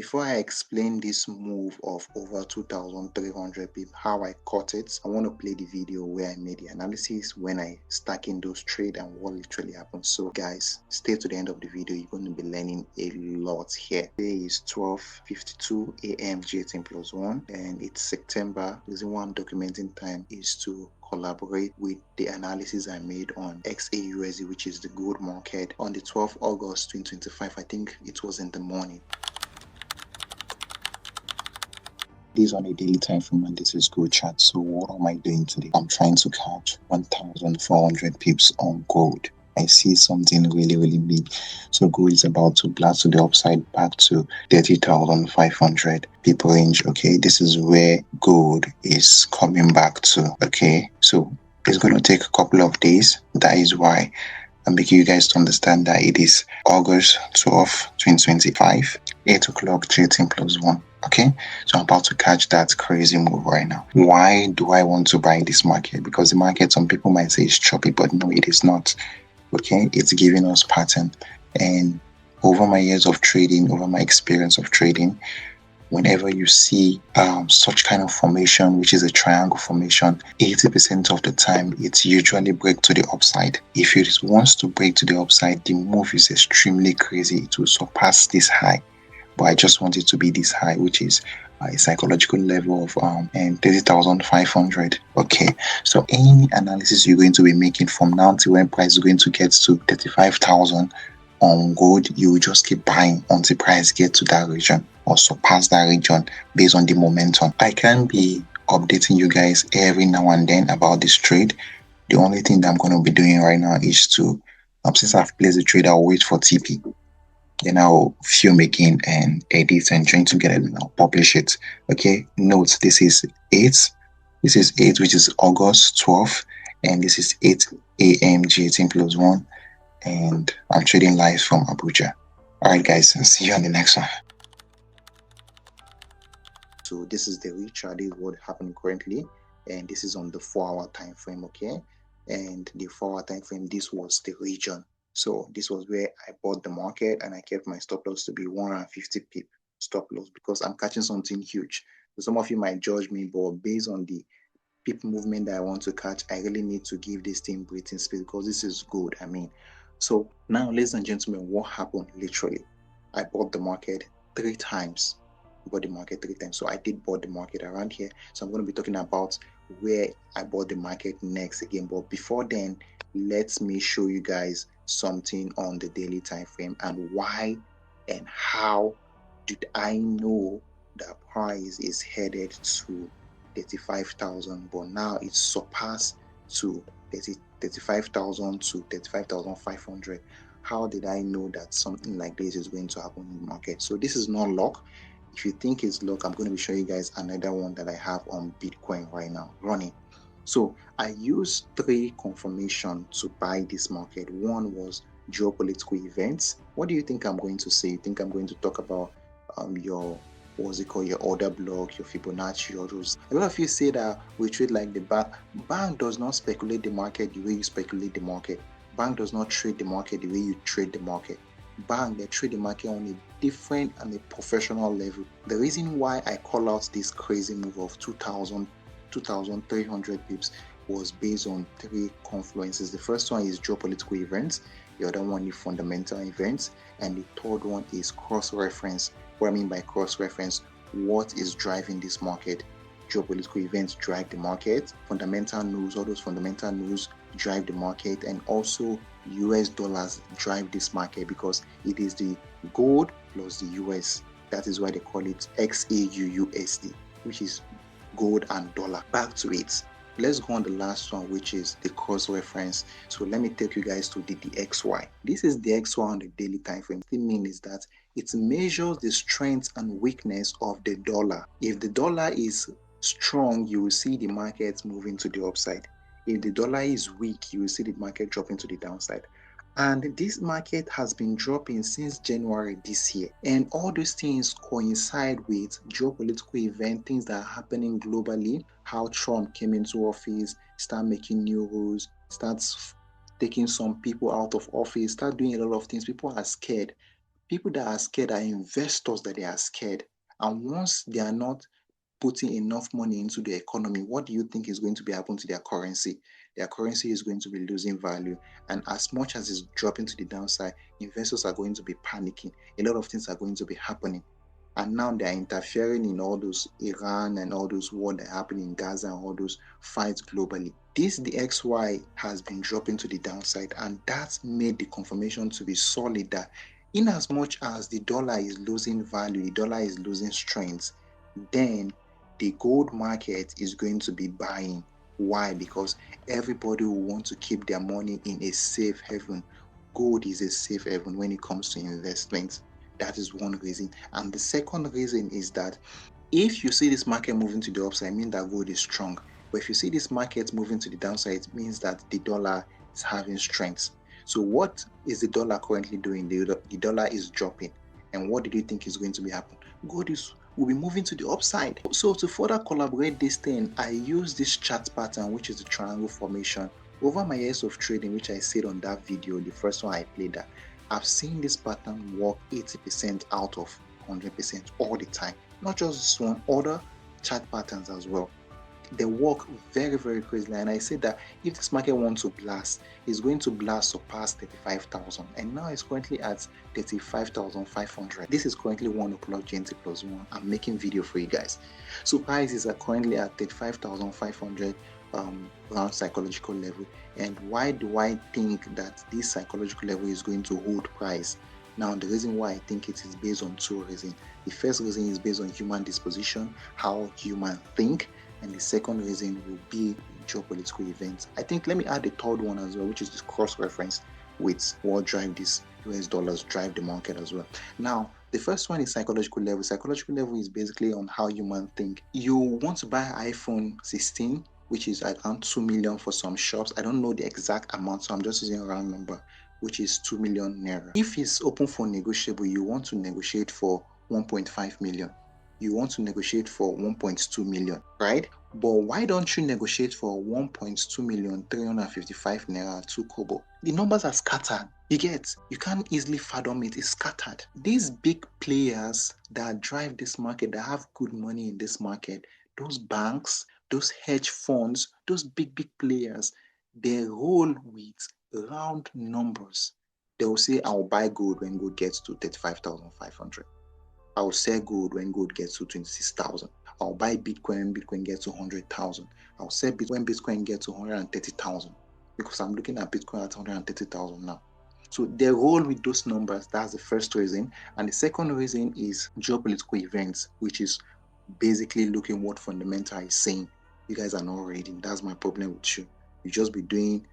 Before I explain this move of over 2,300 pip, how I caught it, I want to play the video where I made the analysis when I stack in those trades and what literally happened. So guys, stay to the end of the video. You're going to be learning a lot here. Today is 12:52 a.m. GMT plus 1 and it's September. The reason why I'm documenting time is to collaborate with the analysis I made on XAUSD, which is the gold market, on the 12th August 2025. I think it was in the morning. This is on a daily time frame and this is gold chart. So what am I doing today? I'm trying to catch 1,400 pips on gold. I see something really big. So gold is about to blast to the upside back to 30,500 pip range. Okay, this is where gold is coming back to. Okay, so it's going to take a couple of days. That is why I'm making you guys to understand that it is August 12th, 2025, 8 o'clock GMT plus 1. Okay, so I'm about to catch that crazy move right now. Why do I want to buy this market? Because the market, some people might say it's choppy, but no, it is not. Okay, it's giving us pattern. And over my years of trading, over my experience of trading, whenever you see such kind of formation, which is a triangle formation, 80% of the time it usually breaks to the upside. If it wants to break to the upside, the move is extremely crazy. It will surpass this high, but I just want it to be this high, which is a psychological level of 30,500. Okay, so any analysis you're going to be making from now till when price is going to get to 35,000 on gold, you will just keep buying until price get to that region or surpass that region based on the momentum. I can be updating you guys every now and then about this trade. The only thing that I'm going to be doing right now is to, since I've placed the trade, I'll wait for TP. Then I'll film again and edit and join together and I'll publish it. Okay, note this is 8. This is 8, which is August 12th, and this is 8 a.m. GMT plus 1. And I'm trading live from Abuja. Alright guys, I'll see you on the next one. So this is the rechart, is what happened currently, and this is on the 4-hour time frame. Okay, and the 4-hour time frame, this was the region. So this was where I bought the market and I kept my stop loss to be 150 pip stop loss because I'm catching something huge. So some of you might judge me, but based on the pip movement that I want to catch, I really need to give this thing breathing space because this is good. So now, ladies and gentlemen, what happened literally? I bought the market 3 times. Bought the market 3 times. So I did bought the market around here. So I'm going to be talking about where I bought the market next again. But before then, let me show you guys something on the daily time frame and why and how did I know that price is headed to 35,000, but now it's surpassed to 35,000 to 35,500. How did I know that something like this is going to happen in the market? So this is not luck. If you think it's luck, I'm going to be showing you guys another one that I have on Bitcoin right now running. So I used 3 confirmation to buy this market. One was geopolitical events. What do you think I'm going to say? You think I'm going to talk about your your order block, your Fibonacci, your rules? A lot of you say that we trade like the bank. Bank does not speculate the market the way you speculate the market. Bank does not trade the market the way you trade the market. Bank, they trade the market on a different and a professional level. The reason why I call out this crazy move of 2,300 pips was based on 3 confluences. The first one is geopolitical events, the other one is fundamental events, and the third one is cross-reference. What I mean by cross-reference, what is driving this market? Geopolitical events drive the market, fundamental news, all those fundamental news drive the market, and also US dollars drive this market because it is the gold plus the US. That is why they call it XAUUSD, which is gold and dollar. Back to it. Let's go on the last one, which is the cross reference. So let me take you guys to the XY. This is the XY on the daily time frame. What it means is that it measures the strength and weakness of the dollar. If the dollar is strong, you will see the market moving to the upside. If the dollar is weak, you will see the market dropping to the downside. And this market has been dropping since January this year. And all those things coincide with geopolitical events, things that are happening globally, how Trump came into office, start making new rules, starts taking some people out of office, start doing a lot of things. People are scared. People that are scared are investors that they are scared. And once they are not putting enough money into the economy, what do you think is going to be happening to their currency? Their currency is going to be losing value. And as much as it's dropping to the downside, investors are going to be panicking. A lot of things are going to be happening. And now they're interfering in all those Iran and all those wars that happen in Gaza and all those fights globally. This the XY has been dropping to the downside, and that's made the confirmation to be solid that in as much as the dollar is losing value, the dollar is losing strength, then the gold market is going to be buying. Why? Because everybody will want to keep their money in a safe haven. Gold is a safe haven when it comes to investments. That is one reason. And the second reason is that if you see this market moving to the upside, it means that gold is strong. But if you see this market moving to the downside, it means that the dollar is having strength. So what is the dollar currently doing? The dollar is dropping. And what do you think is going to be happening? Gold will be moving to the upside. So to further collaborate this thing, I use this chart pattern, which is the triangle formation. Over my years of trading, which I said on that video, the first one I played that, I've seen this pattern work 80% out of 100% all the time. Not just this one, other chart patterns as well. They work very, very crazily. And I said that if this market wants to blast, it's going to blast surpass 35,000. And now it's currently at 35,500. This is currently 1 o'clock GMT plus 1. I'm making video for you guys. So prices are currently at 35,500 around psychological level. And why do I think that this psychological level is going to hold price? Now, the reason why I think it is based on two reasons. The first reason is based on human disposition, how humans think, and the second reason will be geopolitical events. I think let me add the third one as well, which is this cross-reference with what drive this US dollars drive the market as well. Now, the first one is psychological level. Psychological level is basically on how humans think. You want to buy iPhone 16, which is around 2 million for some shops. I don't know the exact amount, so I'm just using a round number, which is 2 million naira. If it's open for negotiable, you want to negotiate for 1.5 million. You want to negotiate for 1.2 million, right? But why don't you negotiate for 1.2 million 355 naira 2 kobo? The numbers are scattered. You can't easily fathom it. It's scattered. These big players that drive this market, that have good money in this market, those banks, those hedge funds, those big players, they roll with round numbers. They will say, I'll buy gold when gold gets to 35,500. I'll sell gold when gold gets to 26,000. I'll buy Bitcoin when Bitcoin gets to 100,000. I'll sell Bitcoin when Bitcoin gets to 130,000, because I'm looking at Bitcoin at 130,000 now. So they roll with those numbers. That's the first reason. And the second reason is geopolitical events, which is basically looking what fundamental is saying. You guys are not reading. That's my problem with you. You just be doing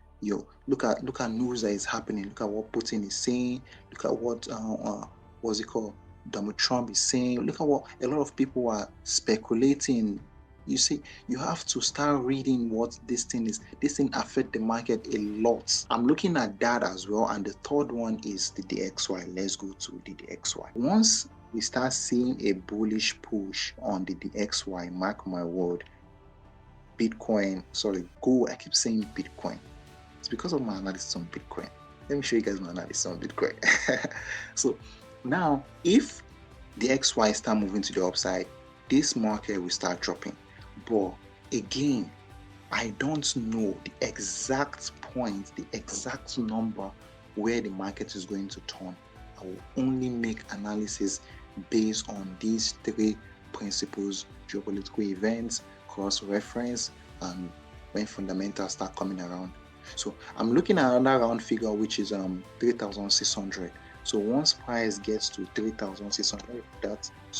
look at news that is happening. Look at what Putin is saying. Look at what what's it called? Donald Trump is saying. Look at what a lot of people are speculating. You see, you have to start reading what this thing is. This thing affects the market a lot. I'm looking at that as well. And the third one is the DXY. Let's go to the DXY. Once we start seeing a bullish push on the DXY, mark my word, gold. I keep saying Bitcoin. It's because of my analysis on Bitcoin. Let me show you guys my analysis on Bitcoin. So now, if the XY start moving to the upside, this market will start dropping. But again, I don't know the exact point, the exact number where the market is going to turn. I will only make analysis based on these three principles: geopolitical events, cross-reference, and when fundamentals start coming around. So I'm looking at another round figure, which is 3,600. So once price gets to 3,600,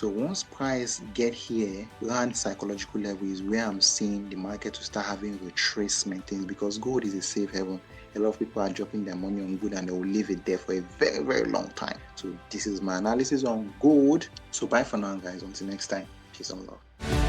once price get here, around psychological level is where I'm seeing the market to start having retracement things, because gold is a safe haven. A lot of people are dropping their money on gold and they will leave it there for a very, very long time. So this is my analysis on gold. So bye for now, guys. Until next time. Peace and love.